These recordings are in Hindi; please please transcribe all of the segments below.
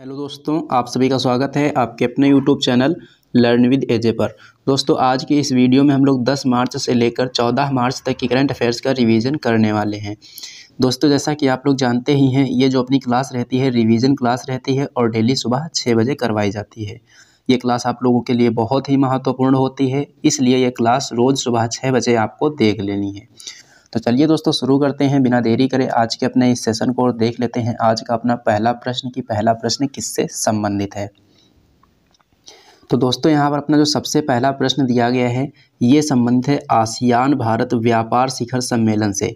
हेलो दोस्तों, आप सभी का स्वागत है आपके अपने यूट्यूब चैनल लर्न विद एजे पर। दोस्तों, आज की इस वीडियो में हम लोग 10 मार्च से लेकर 14 मार्च तक की करंट अफेयर्स का रिवीजन करने वाले हैं। दोस्तों, जैसा कि आप लोग जानते ही हैं, ये जो अपनी क्लास रहती है रिवीजन क्लास रहती है और डेली सुबह 6 बजे करवाई जाती है। ये क्लास आप लोगों के लिए बहुत ही महत्वपूर्ण होती है, इसलिए ये क्लास रोज़ सुबह 6 बजे आपको देख लेनी है। तो चलिए दोस्तों, शुरू करते हैं बिना देरी करे आज के अपने इस सेशन को और देख लेते हैं आज का अपना पहला प्रश्न किससे संबंधित है। तो दोस्तों, यहाँ पर अपना जो सबसे पहला प्रश्न दिया गया है ये संबंधित है आसियान भारत व्यापार शिखर सम्मेलन से।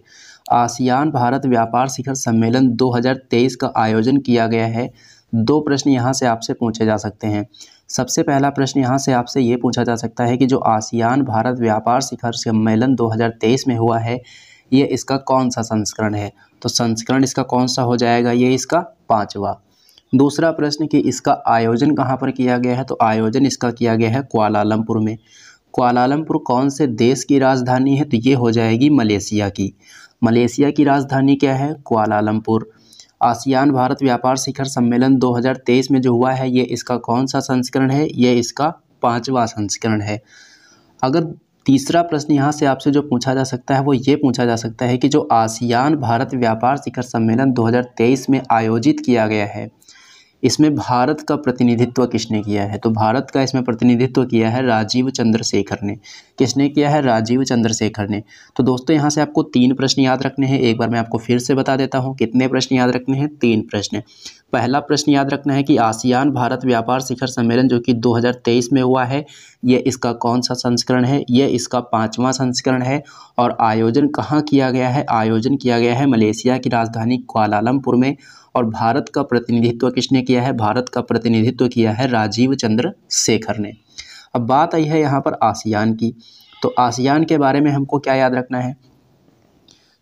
आसियान भारत व्यापार शिखर सम्मेलन 2023 का आयोजन किया गया है। दो प्रश्न यहाँ से आपसे पूछे जा सकते हैं। सबसे पहला प्रश्न यहाँ से आपसे ये पूछा जा सकता है कि जो आसियान भारत व्यापार शिखर सम्मेलन 2023 में हुआ है, ये इसका कौन सा संस्करण है। तो संस्करण इसका कौन सा हो जाएगा, ये इसका 5वां। दूसरा प्रश्न कि इसका आयोजन कहाँ पर किया गया है। तो आयोजन इसका किया गया है कुआलालंपुर में। कुआलालंपुर कौन से देश की राजधानी है। तो ये हो जाएगी मलेशिया की। मलेशिया की राजधानी क्या है, कुआलालंपुर। आसियान भारत व्यापार शिखर सम्मेलन 2023 में जो हुआ है ये इसका कौन सा संस्करण है, ये इसका 5वां संस्करण है। अगर तीसरा प्रश्न यहाँ से आपसे जो पूछा जा सकता है वो ये पूछा जा सकता है कि जो आसियान भारत व्यापार शिखर सम्मेलन 2023 में आयोजित किया गया है, इसमें भारत का प्रतिनिधित्व किसने किया है। तो भारत का इसमें प्रतिनिधित्व किया है राजीव चंद्रशेखर ने। किसने किया है, राजीव चंद्रशेखर ने। तो दोस्तों, यहाँ से आपको 3 प्रश्न याद रखने हैं। एक बार मैं आपको फिर से बता देता हूँ कितने प्रश्न याद रखने हैं, 3 प्रश्न। पहला प्रश्न याद रखना है कि आसियान भारत व्यापार शिखर सम्मेलन जो कि 2023 में हुआ है, ये इसका कौन सा संस्करण है, ये इसका 5वां संस्करण है। और आयोजन कहाँ किया गया है, आयोजन किया गया है मलेशिया की राजधानी कुआलालंपुर में। और भारत का प्रतिनिधित्व किसने किया है, भारत का प्रतिनिधित्व किया है राजीव चंद्रशेखर ने। अब बात आई है यहाँ पर आसियान की। तो आसियान के बारे में हमको क्या याद रखना है।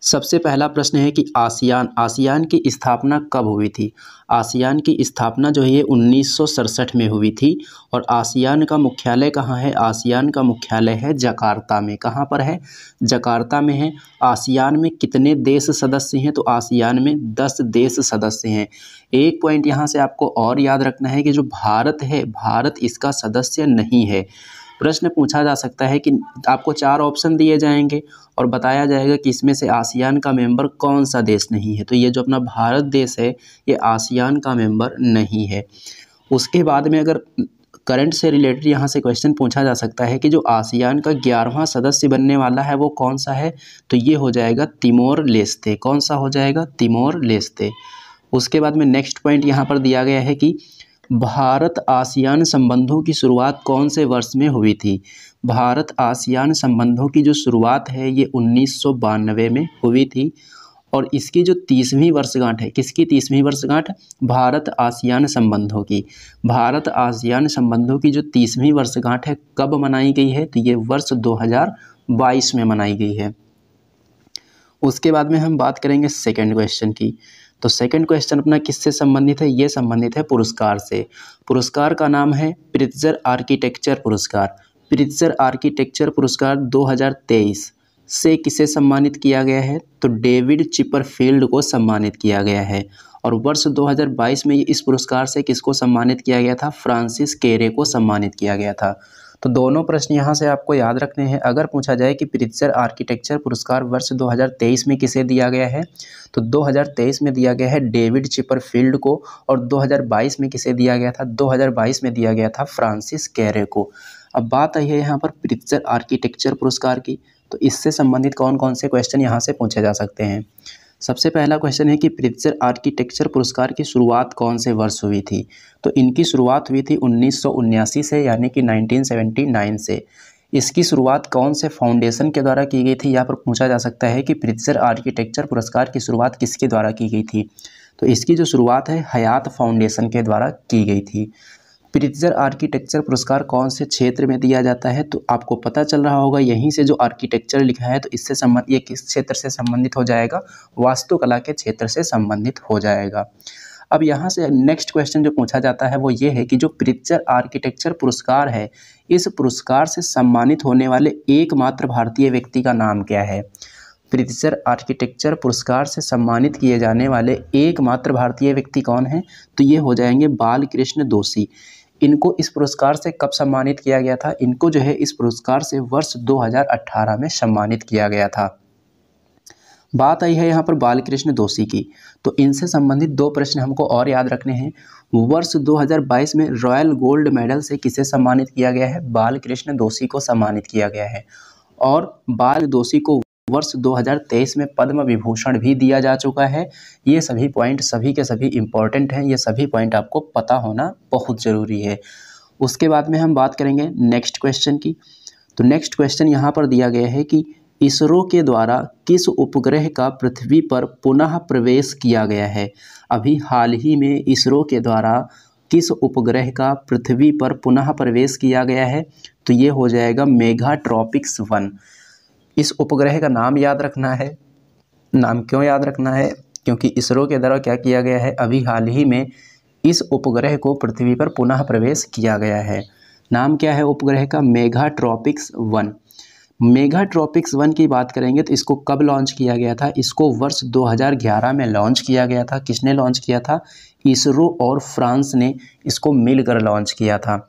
सबसे पहला प्रश्न है कि आसियान की स्थापना कब हुई थी। आसियान की स्थापना जो है ये 1967 में हुई थी। और आसियान का मुख्यालय कहाँ है, आसियान का मुख्यालय है जकार्ता में। कहाँ पर है, जकार्ता में है। आसियान में कितने देश सदस्य हैं। तो आसियान में 10 देश सदस्य हैं। एक पॉइंट यहाँ से आपको और याद रखना है कि जो भारत है, भारत इसका सदस्य नहीं है। प्रश्न पूछा जा सकता है कि आपको 4 ऑप्शन दिए जाएंगे और बताया जाएगा कि इसमें से आसियान का मेंबर कौन सा देश नहीं है। तो ये जो अपना भारत देश है ये आसियान का मेंबर नहीं है। उसके बाद में अगर करंट से रिलेटेड यहाँ से क्वेश्चन पूछा जा सकता है कि जो आसियान का 11वां सदस्य बनने वाला है वो कौन सा है। तो ये हो जाएगा तिमोर लेस्ते। कौन सा हो जाएगा, तिमोर लेस्ते। उसके बाद में नेक्स्ट पॉइंट यहाँ पर दिया गया है कि भारत आसियान संबंधों की शुरुआत कौन से वर्ष में हुई थी। भारत आसियान संबंधों की जो शुरुआत है ये 1992 में हुई थी। और इसकी जो 30वीं वर्षगांठ है, किसकी 30वीं वर्षगांठ, भारत आसियान संबंधों की। भारत आसियान संबंधों की जो 30वीं वर्षगांठ है कब मनाई गई है। तो ये वर्ष 2022 में मनाई गई है। उसके बाद में हम बात करेंगे सेकंड क्वेश्चन की। तो सेकंड क्वेश्चन अपना किससे संबंधित है, ये संबंधित है पुरस्कार से। पुरस्कार का नाम है प्रित्जर आर्किटेक्चर पुरस्कार। प्रित्जर आर्किटेक्चर पुरस्कार 2023 से किसे सम्मानित किया गया है। तो डेविड चिपरफील्ड को सम्मानित किया गया है। और वर्ष 2022 में इस पुरस्कार से किसको सम्मानित किया गया था, फ्रांसिस केरे को सम्मानित किया गया था। तो दोनों प्रश्न यहाँ से आपको याद रखने हैं। अगर पूछा जाए कि प्रित्जर आर्किटेक्चर पुरस्कार वर्ष 2023 में किसे दिया गया है, तो 2023 में दिया गया है डेविड चिपरफील्ड को। और 2022 में किसे दिया गया था, 2022 में दिया गया था फ्रांसिस केरे को। अब बात आई है यहाँ पर प्रित्जर आर्किटेक्चर पुरस्कार की। तो इससे संबंधित कौन कौन से क्वेश्चन यहाँ से पूछे जा सकते हैं। सबसे पहला क्वेश्चन है कि प्रित्जर आर्किटेक्चर पुरस्कार की शुरुआत कौन से वर्ष हुई थी। तो इनकी शुरुआत हुई थी 1979 से, यानी कि 1979 से। इसकी शुरुआत कौन से फाउंडेशन के द्वारा की गई थी। यहाँ पर पूछा जा सकता है कि प्रित्जर आर्किटेक्चर पुरस्कार की शुरुआत किसके द्वारा की गई थी। तो इसकी जो शुरुआत है हयात फाउंडेशन के द्वारा की गई थी। प्रित्जर आर्किटेक्चर पुरस्कार कौन से क्षेत्र में दिया जाता है। तो आपको पता चल रहा होगा यहीं से जो आर्किटेक्चर लिखा है, तो इससे संबंध ये किस क्षेत्र से संबंधित हो जाएगा, वास्तुकला के क्षेत्र से संबंधित हो जाएगा। अब यहाँ से नेक्स्ट क्वेश्चन जो पूछा जाता है वो ये है कि जो प्रित्जर आर्किटेक्चर पुरस्कार है, इस पुरस्कार से सम्मानित होने वाले एकमात्र भारतीय व्यक्ति का नाम क्या है। प्रित्जर आर्किटेक्चर पुरस्कार से सम्मानित किए जाने वाले एकमात्र भारतीय व्यक्ति कौन हैं? तो ये हो जाएंगे बालकृष्ण दोषी। इनको इस पुरस्कार से कब सम्मानित किया गया था? इनको जो है इस पुरस्कार से वर्ष 2018 में सम्मानित किया गया था। बात आई है यहाँ पर बालकृष्ण दोषी की, तो इनसे संबंधित 2 प्रश्न हमको और याद रखने हैं। वर्ष 2022 में रॉयल गोल्ड मेडल से किसे सम्मानित किया गया है? बालकृष्ण दोषी को सम्मानित किया गया है। और बाल दोषी को वर्ष 2023 में पद्म विभूषण भी दिया जा चुका है। ये सभी पॉइंट सभी के सभी इम्पॉर्टेंट हैं, ये सभी पॉइंट आपको पता होना बहुत ज़रूरी है। उसके बाद में हम बात करेंगे नेक्स्ट क्वेश्चन की। तो नेक्स्ट क्वेश्चन यहाँ पर दिया गया है कि इसरो के द्वारा किस उपग्रह का पृथ्वी पर पुनः प्रवेश किया गया है? अभी हाल ही में इसरो के द्वारा किस उपग्रह का पृथ्वी पर पुनः प्रवेश किया गया है? तो ये हो जाएगा मेगाट्रॉपिक्स 1। इस उपग्रह का नाम याद रखना है। नाम क्यों याद रखना है? क्योंकि इसरो के द्वारा क्या किया गया है? अभी हाल ही में इस उपग्रह को पृथ्वी पर पुनः प्रवेश किया गया है। नाम क्या है उपग्रह का? मेगाट्रॉपिक्स 1। मेगाट्रॉपिक्स 1 की बात करेंगे तो इसको कब लॉन्च किया गया था? इसको वर्ष 2011 में लॉन्च किया गया था। किसने लॉन्च किया था? इसरो और फ्रांस ने इसको मिलकर लॉन्च किया था।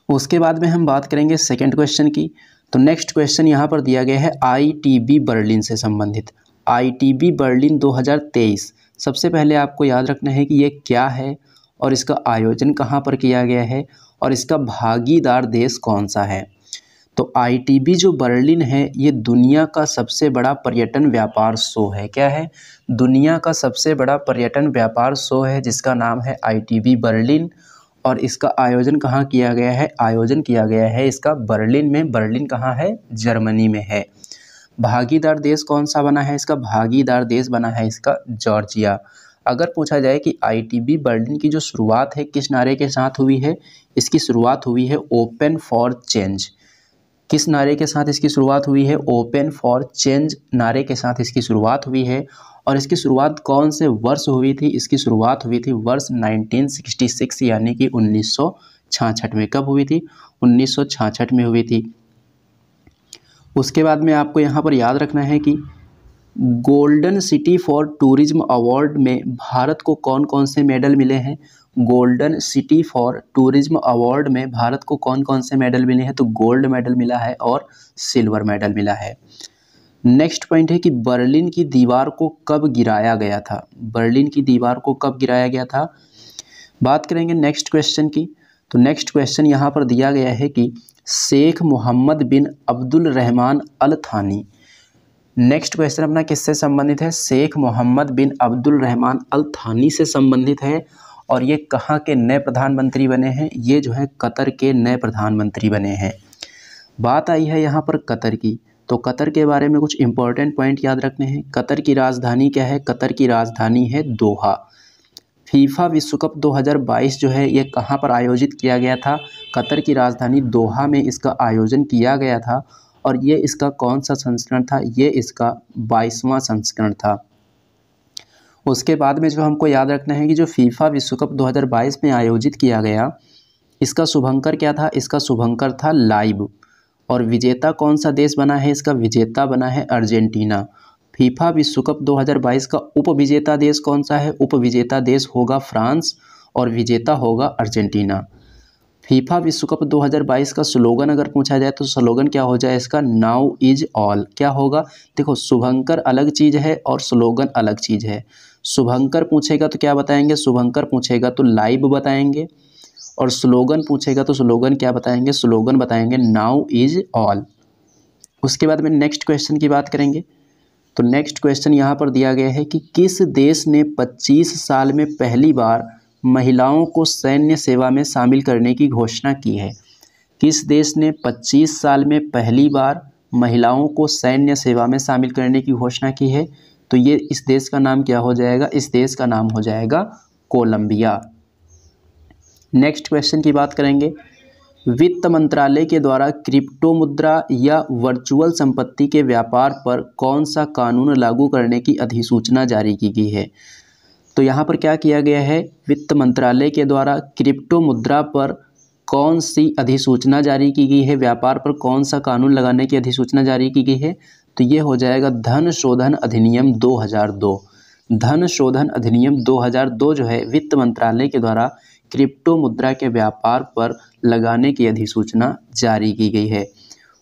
उसके बाद में हम बात करेंगे सेकंड क्वेश्चन की। तो नेक्स्ट क्वेश्चन यहाँ पर दिया गया है ITB बर्लिन से संबंधित। ITB बर्लिन 2023, सबसे पहले आपको याद रखना है कि ये क्या है और इसका आयोजन कहाँ पर किया गया है और इसका भागीदार देश कौन सा है। तो ITB जो बर्लिन है ये दुनिया का सबसे बड़ा पर्यटन व्यापार शो है। क्या है? दुनिया का सबसे बड़ा पर्यटन व्यापार शो है जिसका नाम है ITB बर्लिन। और इसका आयोजन कहाँ किया गया है? आयोजन किया गया है इसका बर्लिन में। बर्लिन कहाँ है? जर्मनी में है। भागीदार देश कौन सा बना है इसका? भागीदार देश बना है इसका जॉर्जिया। अगर पूछा जाए कि ITB बर्लिन की जो शुरुआत है किस नारे के साथ हुई है? इसकी शुरुआत हुई है ओपन फॉर चेंज। किस नारे के साथ इसकी शुरुआत हुई है? ओपन फॉर चेंज नारे के साथ इसकी शुरुआत हुई है। और इसकी शुरुआत कौन से वर्ष हुई थी? इसकी शुरुआत हुई थी वर्ष 1966 यानी कि 1966 में। कब हुई थी? 1966 में हुई थी। उसके बाद में आपको यहाँ पर याद रखना है कि golden city for tourism award में भारत को कौन कौन से मेडल मिले हैं? Golden city for tourism award में भारत को कौन कौन से मेडल मिले हैं? तो गोल्ड मेडल मिला है और सिल्वर मेडल मिला है। नेक्स्ट पॉइंट है कि बर्लिन की दीवार को कब गिराया गया था? बर्लिन की दीवार को कब गिराया गया था? बात करेंगे नेक्स्ट क्वेश्चन की। तो नेक्स्ट क्वेश्चन यहाँ पर दिया गया है कि शेख मोहम्मद बिन अब्दुल रहमान अल थानी। नेक्स्ट क्वेश्चन अपना किससे संबंधित है? शेख मोहम्मद बिन अब्दुल रहमान अल थानी से संबंधित है। और ये कहाँ के नए प्रधानमंत्री बने हैं? ये जो है कतर के नए प्रधानमंत्री बने हैं। बात आई है यहाँ पर कतर की, तो कतर के बारे में कुछ इंपॉर्टेंट पॉइंट याद रखने हैं। कतर की राजधानी क्या है? कतर की राजधानी है दोहा। फीफा विश्व कप 2022 जो है ये कहाँ पर आयोजित किया गया था? कतर की राजधानी दोहा में इसका आयोजन किया गया था। और ये इसका कौन सा संस्करण था? ये इसका 22वां संस्करण था। उसके बाद में जो हमको याद रखना है कि जो फीफा विश्व कप 2022 में आयोजित किया गया इसका शुभंकर क्या था? इसका शुभंकर था लाइव। और विजेता कौन सा देश बना है? इसका विजेता बना है अर्जेंटीना। फीफा विश्व कप 2022 का उपविजेता देश कौन सा है? उपविजेता देश होगा फ्रांस और विजेता होगा अर्जेंटीना। फीफा विश्व कप 2022 का स्लोगन अगर पूछा जाए तो स्लोगन क्या हो जाए इसका? Now is all. क्या होगा? देखो शुभंकर अलग चीज़ है और स्लोगन अलग चीज़ है। शुभंकर पूछेगा तो क्या बताएंगे? शुभंकर पूछेगा तो लाइव बताएंगे। और स्लोगन पूछेगा तो स्लोगन क्या बताएंगे? स्लोगन बताएंगे नाउ इज ऑल। उसके बाद में नेक्स्ट क्वेश्चन की बात करेंगे। तो नेक्स्ट क्वेश्चन यहाँ पर दिया गया है कि किस देश ने 25 साल में पहली बार महिलाओं को सैन्य सेवा में शामिल करने की घोषणा की है? किस देश ने 25 साल में पहली बार महिलाओं को सैन्य सेवा में शामिल करने की घोषणा की है? तो ये इस देश का नाम क्या हो जाएगा? इस देश का नाम हो जाएगा कोलंबिया। नेक्स्ट क्वेश्चन की बात करेंगे। वित्त मंत्रालय के द्वारा क्रिप्टो मुद्रा या वर्चुअल संपत्ति के व्यापार पर कौन सा कानून लागू करने की अधिसूचना जारी की गई है? तो यहाँ पर क्या किया गया है? वित्त मंत्रालय के द्वारा क्रिप्टो मुद्रा पर कौन सी अधिसूचना जारी की गई है? व्यापार पर कौन सा कानून लगाने की अधिसूचना जारी की गई है? तो ये हो जाएगा धन शोधन अधिनियम 2002। धन शोधन अधिनियम 2002 जो है वित्त मंत्रालय के द्वारा क्रिप्टो मुद्रा के व्यापार पर लगाने की अधिसूचना जारी की गई है।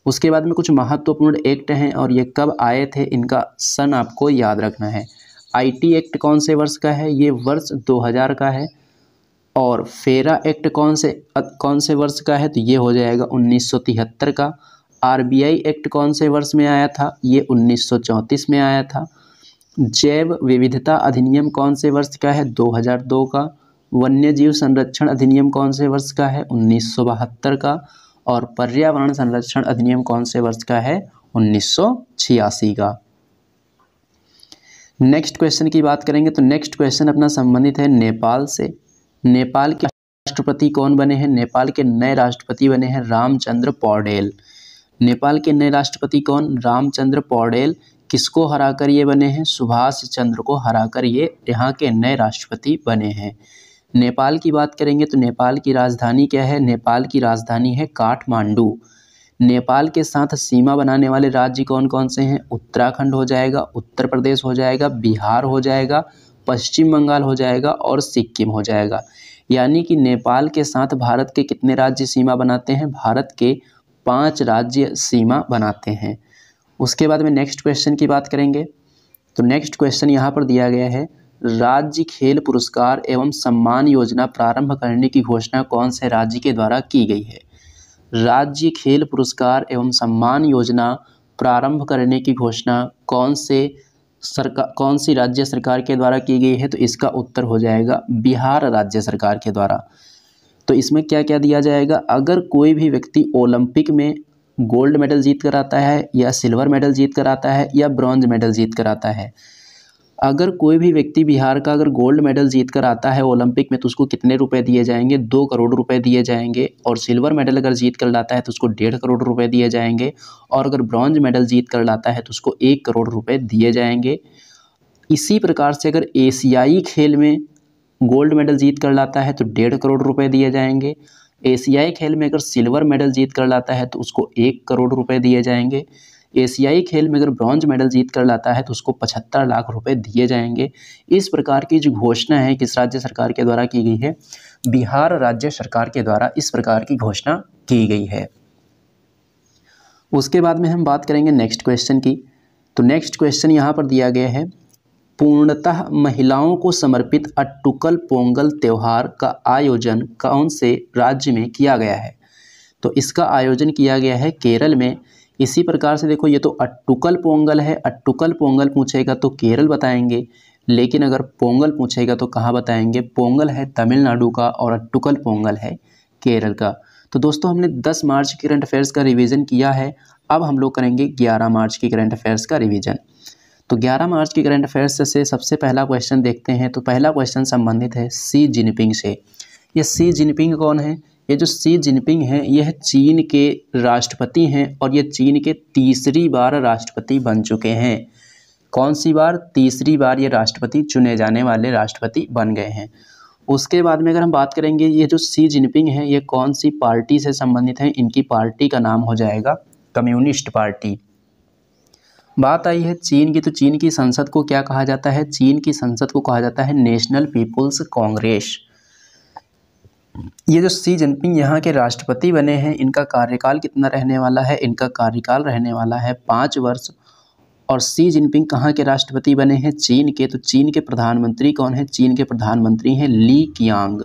उसके बाद में कुछ महत्वपूर्ण एक्ट हैं और ये कब आए थे, इनका सन आपको याद रखना है। आईटी एक्ट कौन से वर्ष का है, ये वर्ष 2000 का है। और फेरा एक्ट कौन से वर्ष का है, तो ये हो जाएगा 1973 का। आरबीआई एक्ट कौन से वर्ष में आया था, ये 1934 में आया था। जैव विविधता अधिनियम कौन से वर्ष का है, 2002 का। वन्यजीव संरक्षण अधिनियम कौन से वर्ष का है, 1972 का। और पर्यावरण संरक्षण अधिनियम कौन से वर्ष का है, 1986 का। नेक्स्ट क्वेश्चन की बात करेंगे तो नेक्स्ट क्वेश्चन अपना संबंधित है नेपाल से। नेपाल के राष्ट्रपति कौन बने हैं, नेपाल के नए राष्ट्रपति बने हैं रामचंद्र पौडेल। नेपाल के नए राष्ट्रपति कौन, रामचंद्र पौडेल। किसको हराकर ये बने हैं, सुभाष चंद्र को हराकर ये यहाँ के नए राष्ट्रपति बने हैं। नेपाल की बात करेंगे तो नेपाल की राजधानी क्या है, नेपाल की राजधानी है काठमांडू। नेपाल के साथ सीमा बनाने वाले राज्य कौन कौन से हैं, उत्तराखंड हो जाएगा, उत्तर प्रदेश हो जाएगा, बिहार हो जाएगा, पश्चिम बंगाल हो जाएगा और सिक्किम हो जाएगा। यानी कि नेपाल के साथ भारत के कितने राज्य सीमा बनाते हैं, भारत के 5 राज्य सीमा बनाते हैं। उसके बाद में नेक्स्ट क्वेश्चन की बात करेंगे तो नेक्स्ट क्वेश्चन यहाँ पर दिया गया है, राज्य खेल पुरस्कार एवं सम्मान योजना प्रारंभ करने की घोषणा कौन से राज्य के द्वारा की गई है। राज्य खेल पुरस्कार एवं सम्मान योजना प्रारंभ करने की घोषणा कौन सी राज्य सरकार के द्वारा की गई है, तो इसका उत्तर हो जाएगा बिहार राज्य सरकार के द्वारा। तो इसमें क्या क्या दिया जाएगा, अगर कोई भी व्यक्ति ओलंपिक में गोल्ड मेडल जीत कर आता है या सिल्वर मेडल जीत कर आता है या ब्रॉन्ज मेडल जीत कर आता है, अगर कोई भी व्यक्ति बिहार का अगर गोल्ड मेडल जीत कर आता है ओलंपिक में तो उसको कितने रुपए दिए जाएंगे, 2 करोड़ रुपए दिए जाएंगे। और सिल्वर मेडल अगर जीत कर लाता है तो उसको 1.5 करोड़ रुपए दिए जाएंगे। और अगर ब्रॉन्ज मेडल जीत कर लाता है तो उसको 1 करोड़ रुपए दिए जाएंगे। इसी प्रकार से अगर एशियाई खेल में गोल्ड मेडल जीत कर लाता है तो 1.5 करोड़ रुपए दिए जाएंगे। एशियाई खेल में अगर सिल्वर मेडल जीत कर लाता है तो उसको 1 करोड़ रुपए दिए जाएंगे। एशियाई खेल में अगर ब्रॉन्ज मेडल जीत कर लाता है तो उसको 75 लाख रुपए दिए जाएंगे। इस प्रकार की जो घोषणा है किस राज्य सरकार के द्वारा की गई है, बिहार राज्य सरकार के द्वारा इस प्रकार की घोषणा की गई है। उसके बाद में हम बात करेंगे नेक्स्ट क्वेश्चन की। तो नेक्स्ट क्वेश्चन यहाँ पर दिया गया है, पूर्णतः महिलाओं को समर्पित अट्टुकल पोंगल त्यौहार का आयोजन कौन से राज्य में किया गया है। तो इसका आयोजन किया गया है केरल में। इसी प्रकार से देखो, ये तो अट्टुकल पोंगल है, अट्टुकल पोंगल पूछेगा तो केरल बताएंगे, लेकिन अगर पोंगल पूछेगा तो कहाँ बताएंगे, पोंगल है तमिलनाडु का और अट्टुकल पोंगल है केरल का। तो दोस्तों हमने 10 मार्च की करंट अफेयर्स का रिवीजन किया है। अब हम लोग करेंगे 11 मार्च की करंट अफेयर्स का रिवीजन। तो 11 मार्च की करंट अफेयर्स से सबसे पहला क्वेश्चन देखते हैं। तो पहला क्वेश्चन संबंधित है शी जिनपिंग से। ये शी जिनपिंग कौन है, ये जो शी जिनपिंग हैं यह चीन के राष्ट्रपति हैं और ये चीन के तीसरी बार राष्ट्रपति बन चुके हैं। कौन सी बार, तीसरी बार ये राष्ट्रपति चुने जाने वाले राष्ट्रपति बन गए हैं। उसके बाद में अगर हम बात करेंगे ये जो शी जिनपिंग हैं ये कौन सी पार्टी से संबंधित हैं, इनकी पार्टी का नाम हो जाएगा कम्युनिस्ट पार्टी। बात आई है चीन की, तो चीन की संसद को क्या कहा जाता है, चीन की संसद को कहा जाता है नेशनल पीपुल्स कांग्रेस। ये जो शी जिनपिंग यहाँ के राष्ट्रपति बने हैं इनका कार्यकाल कितना रहने वाला है, इनका कार्यकाल रहने वाला है 5 वर्ष। और शी जिनपिंग कहाँ के राष्ट्रपति बने हैं, चीन के। तो चीन के प्रधानमंत्री कौन है, चीन के प्रधानमंत्री हैं ली कियांग।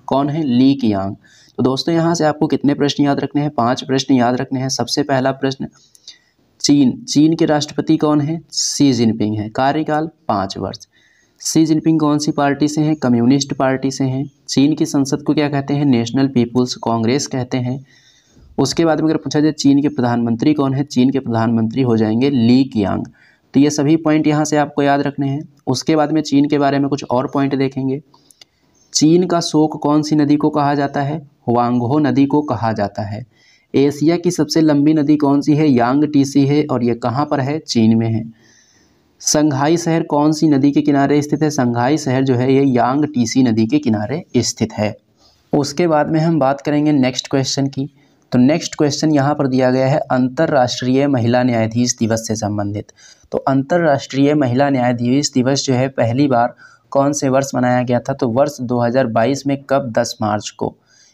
कौन है, ली कियांग। तो दोस्तों यहाँ से आपको कितने प्रश्न याद रखने हैं, 5 प्रश्न याद रखने हैं। सबसे पहला प्रश्न, चीन के राष्ट्रपति कौन है, शी जिनपिंग है, कार्यकाल 5 वर्ष। शी जिनपिंग कौन सी पार्टी से हैं, कम्युनिस्ट पार्टी से हैं। चीन की संसद को क्या कहते हैं, नेशनल पीपुल्स कांग्रेस कहते हैं। उसके बाद में अगर पूछा जाए चीन के प्रधानमंत्री कौन है, चीन के प्रधानमंत्री हो जाएंगे ली कियांग। तो ये सभी पॉइंट यहाँ से आपको याद रखने हैं। उसके बाद में चीन के बारे में कुछ और पॉइंट देखेंगे। चीन का शोक कौन सी नदी को कहा जाता है, हुआंगहो नदी को कहा जाता है। एशिया की सबसे लंबी नदी कौन सी है, यांगटीसी है और ये कहाँ पर है, चीन में है। संघाई शहर कौन सी नदी के किनारे स्थित है, संघाई शहर जो है ये यांगटीसी नदी के किनारे स्थित है। उसके बाद में हम बात करेंगे नेक्स्ट क्वेश्चन की। तो नेक्स्ट क्वेश्चन यहाँ पर दिया गया है अंतर्राष्ट्रीय महिला न्यायाधीश दिवस से संबंधित। तो अंतर्राष्ट्रीय महिला न्यायाधीश दिवस जो है पहली बार कौन से वर्ष मनाया गया था? तो वर्ष 2022 में। कब? 10 मार्च को।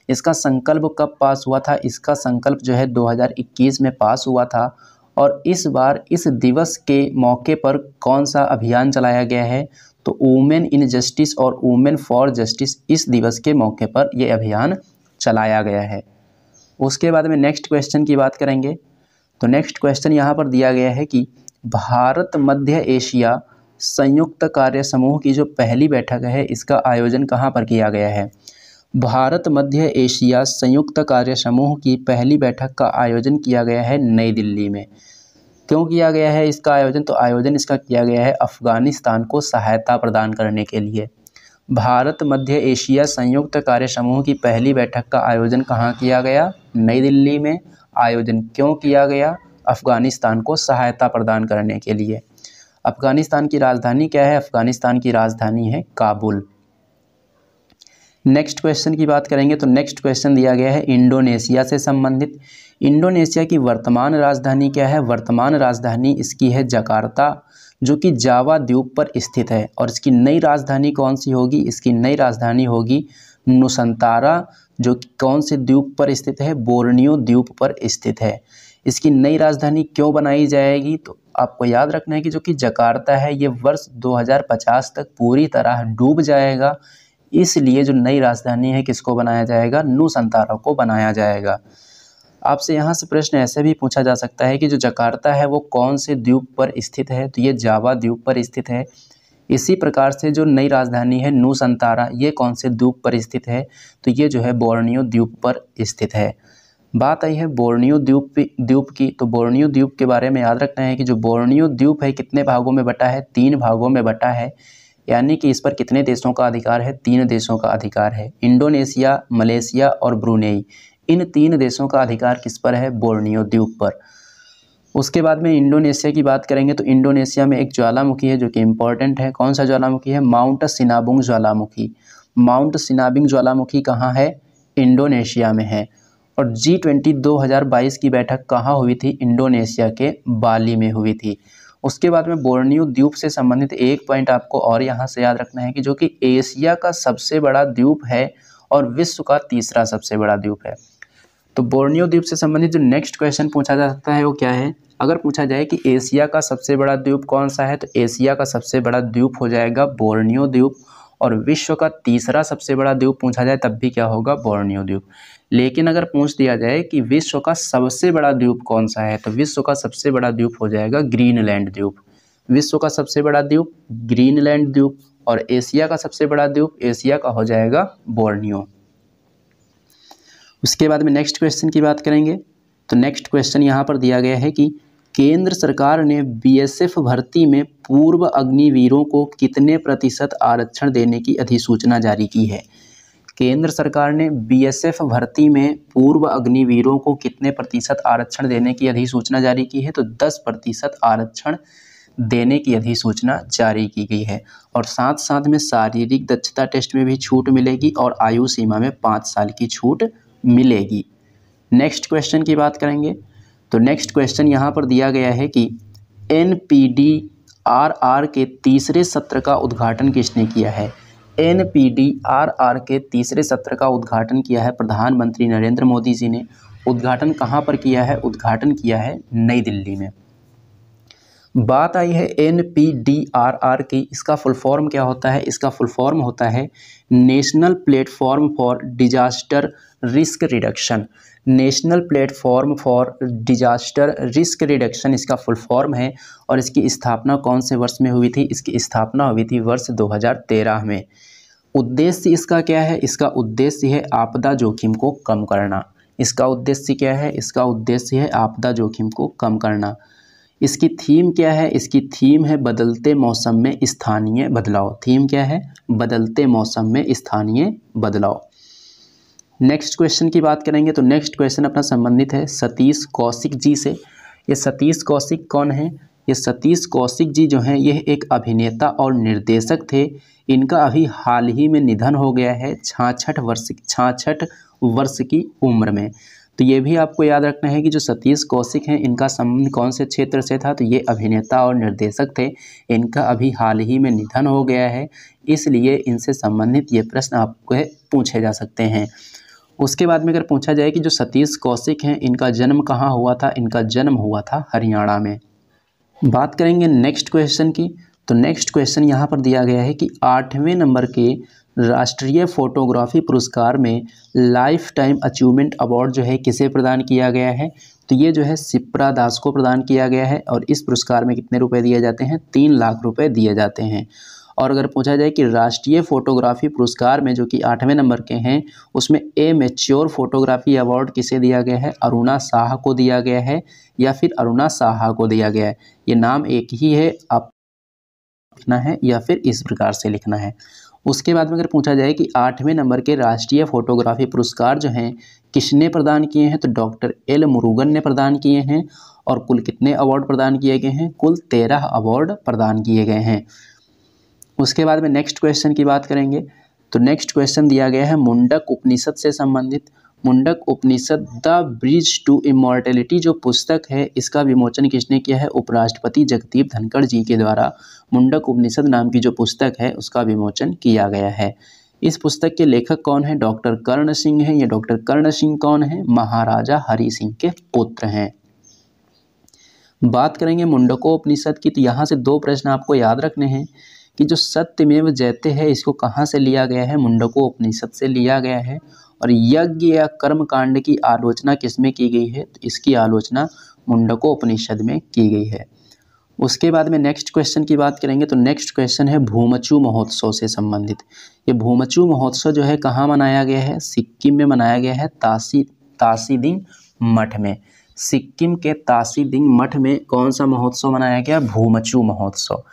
इसका संकल्प कब पास हुआ था? इसका संकल्प जो है 2021 में पास हुआ था। और इस बार इस दिवस के मौके पर कौन सा अभियान चलाया गया है? तो वुमेन इन जस्टिस और वुमेन फॉर जस्टिस, इस दिवस के मौके पर यह अभियान चलाया गया है। उसके बाद में नेक्स्ट क्वेश्चन की बात करेंगे। तो नेक्स्ट क्वेश्चन यहाँ पर दिया गया है कि भारत मध्य एशिया संयुक्त कार्य समूह की जो पहली बैठक है इसका आयोजन कहाँ पर किया गया है? भारत मध्य एशिया संयुक्त कार्य समूह की पहली बैठक का आयोजन किया गया है नई दिल्ली में। क्यों किया गया है इसका आयोजन? तो आयोजन इसका किया गया है अफगानिस्तान को सहायता प्रदान करने के लिए। भारत मध्य एशिया संयुक्त कार्य समूह की पहली बैठक का आयोजन कहाँ किया गया? नई दिल्ली में। आयोजन क्यों किया गया? अफगानिस्तान को सहायता प्रदान करने के लिए। अफगानिस्तान की राजधानी क्या है? अफगानिस्तान की राजधानी है काबुल। नेक्स्ट क्वेश्चन की बात करेंगे। तो नेक्स्ट क्वेश्चन दिया गया है इंडोनेशिया से संबंधित। इंडोनेशिया की वर्तमान राजधानी क्या है? वर्तमान राजधानी इसकी है जकार्ता, जो कि जावा द्वीप पर स्थित है। और इसकी नई राजधानी कौन सी होगी? इसकी नई राजधानी होगी नुसंतारा, जो कि कौन से द्वीप पर स्थित है? बोर्नियो द्वीप पर स्थित है। इसकी नई राजधानी क्यों बनाई जाएगी? तो आपको याद रखना है कि जो कि जकार्ता है ये वर्ष 2050 तक पूरी तरह डूब जाएगा, इसलिए जो नई राजधानी है किसको बनाया जाएगा? नुसंतारा को बनाया जाएगा। आपसे यहाँ से प्रश्न ऐसे भी पूछा जा सकता है कि जो जकार्ता है वो कौन से द्वीप पर स्थित है? तो ये जावा द्वीप पर स्थित है। इसी प्रकार से जो नई राजधानी है नुसंतारा, ये कौन से द्वीप पर स्थित है? तो ये जो है बोर्नियो द्वीप पर स्थित है। बात आई है बोर्नियो द्वीप की। तो बोर्नियो द्वीप के बारे में याद रखना है कि जो बोर्नियो द्वीप है कितने भागों में बटा है? 3 भागों में बटा है। यानी कि इस पर कितने देशों का अधिकार है? 3 देशों का अधिकार है। इंडोनेशिया, मलेशिया और ब्रुनेई, इन 3 देशों का अधिकार किस पर है? बोर्नियो द्वीप पर। उसके बाद में इंडोनेशिया की बात करेंगे। तो इंडोनेशिया में एक ज्वालामुखी है जो कि इम्पोर्टेंट है। कौन सा ज्वालामुखी है? माउंट सिनाबुंग ज्वालामुखी। माउंट सिनाबिंग ज्वालामुखी कहाँ है? इंडोनेशिया में है। और G20 2022 की बैठक कहाँ हुई थी? इंडोनेशिया के बाली में हुई थी। उसके बाद में बोर्नियो द्वीप से संबंधित एक पॉइंट आपको और यहाँ से याद रखना है कि जो कि एशिया का सबसे बड़ा द्वीप है और विश्व का तीसरा सबसे बड़ा द्वीप है। तो बोर्नियो द्वीप से संबंधित जो नेक्स्ट क्वेश्चन पूछा जा सकता है वो क्या है? अगर पूछा जाए कि एशिया का सबसे बड़ा द्वीप कौन सा है, तो एशिया का सबसे बड़ा द्वीप हो जाएगा बोर्नियो द्वीप। और विश्व का तीसरा सबसे बड़ा द्वीप पूछा जाए तब भी क्या होगा? बोर्नियो द्वीप। लेकिन अगर पूछ दिया जाए कि विश्व का सबसे बड़ा द्वीप कौन सा है, तो विश्व का सबसे बड़ा द्वीप हो जाएगा ग्रीनलैंड द्वीप। विश्व का सबसे बड़ा द्वीप ग्रीनलैंड द्वीप। और एशिया का सबसे बड़ा द्वीप एशिया का हो जाएगा बोर्नियो। उसके बाद में नेक्स्ट क्वेश्चन की बात करेंगे। तो नेक्स्ट क्वेश्चन यहाँ पर दिया गया है कि केंद्र सरकार ने BSF भर्ती में पूर्व अग्निवीरों को कितने प्रतिशत आरक्षण देने की अधिसूचना जारी की है? केंद्र सरकार ने BSF भर्ती में पूर्व अग्निवीरों को कितने प्रतिशत आरक्षण देने की अधिसूचना जारी की है? तो 10% आरक्षण देने की अधिसूचना जारी की गई है। और साथ साथ में शारीरिक दक्षता टेस्ट में भी छूट मिलेगी और आयु सीमा में 5 साल की छूट मिलेगी। नेक्स्ट क्वेश्चन की बात करेंगे। तो नेक्स्ट क्वेश्चन यहाँ पर दिया गया है कि NPDRR के तीसरे सत्र का उद्घाटन किसने किया है? NPDRR के तीसरे सत्र का उद्घाटन किया है प्रधानमंत्री नरेंद्र मोदी जी ने। उद्घाटन कहाँ पर किया है? उद्घाटन किया है नई दिल्ली में। बात आई है NPDRR की। इसका फुल फॉर्म क्या होता है? इसका फुल फॉर्म होता है national platform for disaster risk reduction. National platform for disaster risk reduction इसका फुल फॉर्म है। और इसकी स्थापना कौन से वर्ष में हुई थी? इसकी स्थापना हुई थी वर्ष 2013 में। उद्देश्य इसका क्या है? इसका उद्देश्य है आपदा जोखिम को कम करना। इसका उद्देश्य क्या है? इसका उद्देश्य है आपदा जोखिम को कम करना। इसकी थीम क्या है? इसकी थीम है बदलते मौसम में स्थानीय बदलाव। थीम क्या है? बदलते मौसम में स्थानीय बदलाव। नेक्स्ट क्वेश्चन की बात करेंगे। तो नेक्स्ट क्वेश्चन अपना संबंधित है सतीश कौशिक जी से। ये सतीश कौशिक कौन है? ये सतीश कौशिक जी जो हैं यह एक अभिनेता और निर्देशक थे। इनका अभी हाल ही में निधन हो गया है 66 वर्ष की उम्र में। तो ये भी आपको याद रखना है कि जो सतीश कौशिक हैं इनका संबंध कौन से क्षेत्र से था, तो ये अभिनेता और निर्देशक थे। इनका अभी हाल ही में निधन हो गया है, इसलिए इनसे संबंधित ये प्रश्न आपको पूछे जा सकते हैं। उसके बाद में अगर पूछा जाए कि जो सतीश कौशिक हैं इनका जन्म कहाँ हुआ था, इनका जन्म हुआ था हरियाणा में। बात करेंगे नेक्स्ट क्वेश्चन की, तो नेक्स्ट क्वेश्चन यहाँ पर दिया गया है कि 8वें नंबर के राष्ट्रीय फोटोग्राफी पुरस्कार में लाइफ टाइम अचीवमेंट अवार्ड जो है किसे प्रदान किया गया है, तो ये जो है शिप्रा दास को प्रदान किया गया है। और इस पुरस्कार में कितने रुपए दिए जाते हैं, 3 लाख रुपए दिए जाते हैं। और अगर पूछा जाए कि राष्ट्रीय फोटोग्राफी पुरस्कार में जो कि 8वें नंबर के हैं उसमें ए मैच्योर फोटोग्राफी अवार्ड किसे दिया गया है, अरुणा साहा को दिया गया है या फिर अरुणा साहा को दिया गया है। ये नाम एक ही है, आप लिखना है या फिर इस प्रकार से लिखना है। उसके बाद में अगर पूछा जाए कि 8वें नंबर के राष्ट्रीय फोटोग्राफी पुरस्कार जो हैं किसने प्रदान किए हैं, तो डॉक्टर एल मुरुगन ने प्रदान किए हैं। और कुल कितने अवार्ड प्रदान किए गए हैं, कुल 13 अवार्ड प्रदान किए गए हैं। उसके बाद में नेक्स्ट क्वेश्चन की बात करेंगे, तो नेक्स्ट क्वेश्चन दिया गया है मुंडक उपनिषद से संबंधित। मुंडक उपनिषद द ब्रिज टू इमॉर्टैलिटी जो पुस्तक है इसका विमोचन किसने किया है, उपराष्ट्रपति जगदीप धनखड़ जी के द्वारा मुंडक उपनिषद नाम की जो पुस्तक है उसका विमोचन किया गया है। इस पुस्तक के लेखक कौन है, डॉक्टर कर्ण सिंह हैं। ये डॉक्टर कर्ण सिंह कौन है, महाराजा हरि सिंह के पुत्र हैं। बात करेंगे मुंडकोपनिषद की, तो यहाँ से 2 प्रश्न आपको याद रखने हैं कि जो सत्यमेव जयते है इसको कहाँ से लिया गया है, मुंडकोपनिषद से लिया गया है। और यज्ञ या कर्म कांड की आलोचना किसमें की गई है, तो इसकी आलोचना मुंडकोपनिषद में की गई है। उसके बाद में नेक्स्ट क्वेश्चन की बात करेंगे, तो नेक्स्ट क्वेश्चन है भूमचू महोत्सव से संबंधित। ये भूमचू महोत्सव जो है कहाँ मनाया गया है, सिक्किम में मनाया गया है, तासीदिंग मठ में। सिक्किम के तासीदिंग मठ में कौन सा महोत्सव मनाया गया, भूमचू महोत्सव।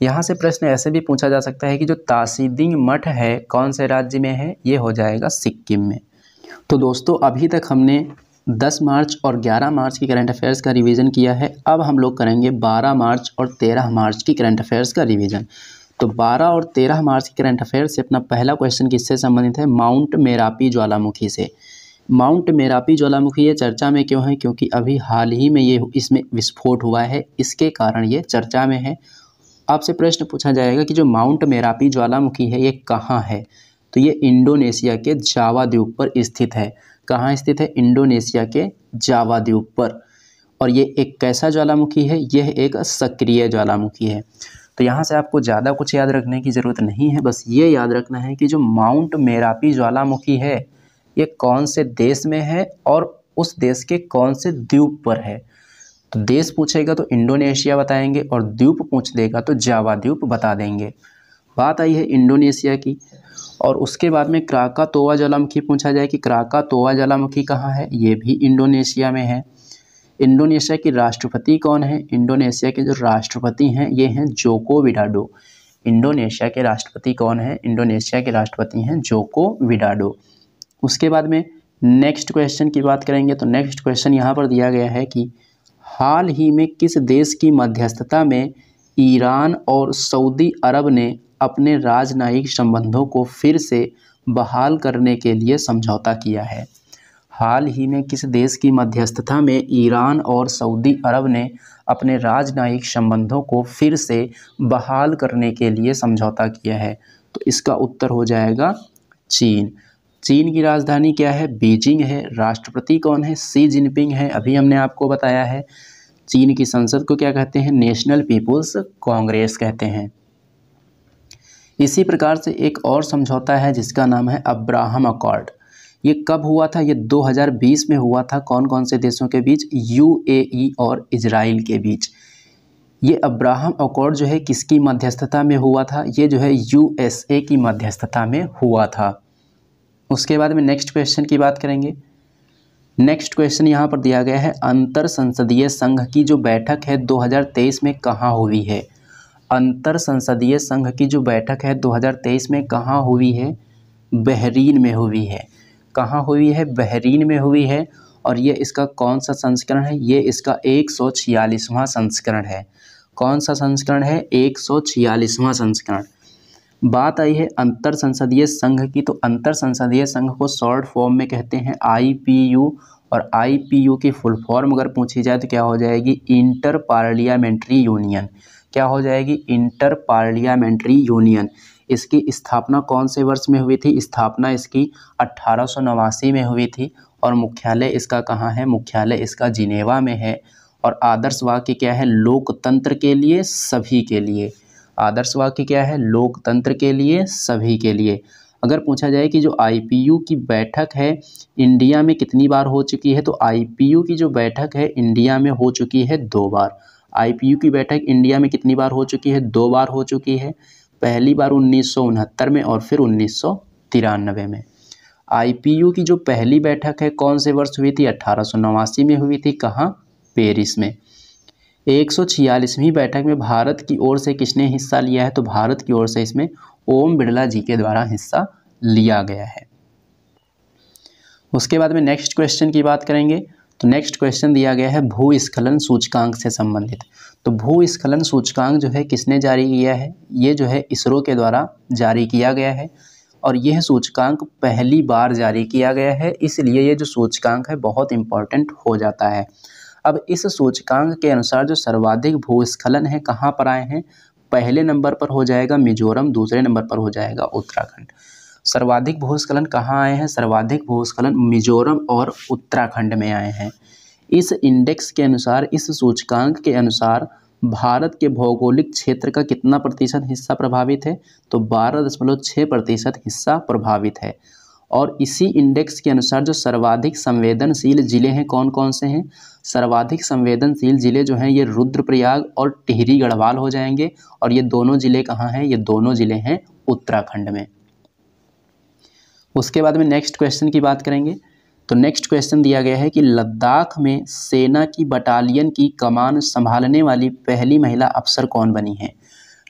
यहाँ से प्रश्न ऐसे भी पूछा जा सकता है कि जो तासीदिंग मठ है कौन से राज्य में है, ये हो जाएगा सिक्किम में। तो दोस्तों अभी तक हमने 10 मार्च और 11 मार्च की करंट अफेयर्स का रिवीजन किया है। अब हम लोग करेंगे 12 मार्च और 13 मार्च की करंट अफेयर्स का रिवीजन। तो 12 और 13 मार्च की करंट अफेयर्स से अपना पहला क्वेश्चन किससे संबंधित है, माउंट मेरापी ज्वालामुखी से। माउंट मेरापी ज्वालामुखी ये चर्चा में क्यों है, क्योंकि अभी हाल ही में ये इसमें विस्फोट हुआ है, इसके कारण ये चर्चा में है। आपसे प्रश्न पूछा जाएगा कि जो माउंट मेरापी ज्वालामुखी है ये कहाँ है, तो ये इंडोनेशिया के जावा द्वीप पर स्थित है। कहाँ स्थित है, इंडोनेशिया के जावा द्वीप पर। और ये एक कैसा ज्वालामुखी है, यह एक सक्रिय ज्वालामुखी है। तो यहाँ से आपको ज़्यादा कुछ याद रखने की ज़रूरत नहीं है, बस ये याद रखना है कि जो माउंट मेरापी ज्वालामुखी है ये कौन से देश में है और उस देश के कौन से द्वीप पर है। तो देश पूछेगा तो इंडोनेशिया बताएंगे और द्वीप पूछ देगा तो जावा द्वीप बता देंगे। बात आई है इंडोनेशिया की। और उसके बाद में क्राकातोआ ज्वालामुखी पूछा जाए कि क्राकातोआ ज्वालामुखी कहाँ है, ये भी इंडोनेशिया में है। इंडोनेशिया की राष्ट्रपति कौन है, इंडोनेशिया के जो राष्ट्रपति हैं ये हैं जोको विडोडो। इंडोनेशिया के राष्ट्रपति कौन है, इंडोनेशिया के राष्ट्रपति हैं जोको विडोडो। उसके बाद में नेक्स्ट क्वेश्चन की बात करेंगे, तो नेक्स्ट क्वेश्चन यहाँ पर दिया गया है कि हाल ही में किस देश की मध्यस्थता में ईरान और सऊदी अरब ने अपने राजनयिक संबंधों को फिर से बहाल करने के लिए समझौता किया है। हाल ही में किस देश की मध्यस्थता में ईरान और सऊदी अरब ने अपने राजनयिक संबंधों को फिर से बहाल करने के लिए समझौता किया है, तो इसका उत्तर हो जाएगा चीन। चीन की राजधानी क्या है, बीजिंग है। राष्ट्रपति कौन है, शी जिनपिंग है, अभी हमने आपको बताया है। चीन की संसद को क्या कहते हैं, नेशनल पीपुल्स कांग्रेस कहते हैं। इसी प्रकार से एक और समझौता है जिसका नाम है अब्राहम अकॉर्ड। ये कब हुआ था, ये 2020 में हुआ था। कौन कौन से देशों के बीच, यूएई और इजराइल के बीच। ये अब्राहम अकॉर्ड जो है किसकी मध्यस्थता में हुआ था, ये जो है यूएसए की मध्यस्थता में हुआ था। उसके बाद में नेक्स्ट क्वेश्चन की बात करेंगे। नेक्स्ट क्वेश्चन यहाँ पर दिया गया है अंतर संसदीय संघ की जो बैठक है 2023 में कहाँ हुई है। अंतर संसदीय संघ की जो बैठक है 2023 में कहाँ हुई है, बहरीन में हुई है। कहाँ हुई है, बहरीन में हुई है। और ये इसका कौन सा संस्करण है, ये इसका 146वां संस्करण है। कौन सा संस्करण है, 146वां संस्करण। बात आई है अंतर संसदीय संघ की, तो अंतर संसदीय संघ को शॉर्ट फॉर्म में कहते हैं IPU और IPU की फुल फॉर्म अगर पूछी जाए तो क्या हो जाएगी, इंटर पार्लियामेंट्री यूनियन। क्या हो जाएगी, इंटर पार्लियामेंट्री यूनियन। इसकी स्थापना कौन से वर्ष में हुई थी, स्थापना इसकी 1889 में हुई थी और मुख्यालय इसका कहाँ है, मुख्यालय इसका जिनेवा में है। और आदर्श वाक्य क्या है, लोकतंत्र के लिए सभी के लिए। आदर्श वाक्य क्या है, लोकतंत्र के लिए सभी के लिए। अगर पूछा जाए कि जो IPU की बैठक है इंडिया में कितनी बार हो चुकी है, तो IPU की जो बैठक है इंडिया में हो चुकी है 2 बार। IPU की बैठक इंडिया में कितनी बार हो चुकी है, 2 बार हो चुकी है। पहली बार 1969 में और फिर 1993 में। IPU की जो पहली बैठक है कौन से वर्ष हुई थी, 1889 में हुई थी। कहाँ, पेरिस में। 146वीं बैठक में भारत की ओर से किसने हिस्सा लिया है, तो भारत की ओर से इसमें ओम बिरला जी के द्वारा हिस्सा लिया गया है। उसके बाद में नेक्स्ट क्वेश्चन की बात करेंगे। तो नेक्स्ट क्वेश्चन दिया गया है भूस्खलन सूचकांक से संबंधित। तो भूस्खलन सूचकांक जो है किसने जारी किया है, ये जो है इसरो के द्वारा जारी किया गया है और यह सूचकांक पहली बार जारी किया गया है, इसलिए ये जो सूचकांक है बहुत इंपॉर्टेंट हो जाता है। अब इस सूचकांक के अनुसार जो सर्वाधिक भूस्खलन है कहाँ पर आए हैं, पहले नंबर पर हो जाएगा मिजोरम, दूसरे नंबर पर हो जाएगा उत्तराखंड। सर्वाधिक भूस्खलन कहाँ आए हैं, सर्वाधिक भूस्खलन मिजोरम और उत्तराखंड में आए हैं। इस इंडेक्स के अनुसार, इस सूचकांक के अनुसार भारत के भौगोलिक क्षेत्र का कितना प्रतिशत हिस्सा प्रभावित है, तो 12.6% हिस्सा प्रभावित है। और इसी इंडेक्स के अनुसार जो सर्वाधिक संवेदनशील जिले हैं कौन कौन से हैं, सर्वाधिक संवेदनशील जिले जो हैं ये रुद्रप्रयाग और टिहरी गढ़वाल हो जाएंगे और ये दोनों जिले कहाँ हैं, ये दोनों जिले हैं उत्तराखंड में। उसके बाद में नेक्स्ट क्वेश्चन की बात करेंगे। तो नेक्स्ट क्वेश्चन दिया गया है कि लद्दाख में सेना की बटालियन की कमान संभालने वाली पहली महिला अफसर कौन बनी है।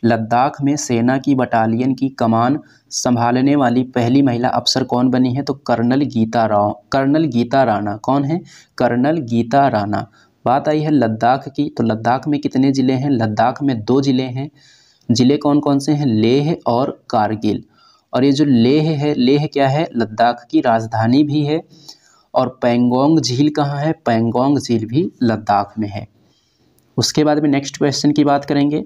लद्दाख में सेना की बटालियन की कमान संभालने वाली पहली महिला अफसर कौन बनी है, तो कर्नल गीता राणा। कौन है, कर्नल गीता राणा। बात आई है लद्दाख की, तो लद्दाख में कितने ज़िले हैं, लद्दाख में 2 ज़िले हैं। ज़िले कौन कौन से हैं, लेह और कारगिल। और ये जो लेह है, लेह क्या है, लद्दाख की राजधानी भी है। और पैंगोंग झील कहाँ है, पैंगोंग झील भी लद्दाख में है। उसके बाद में नेक्स्ट क्वेश्चन की बात करेंगे।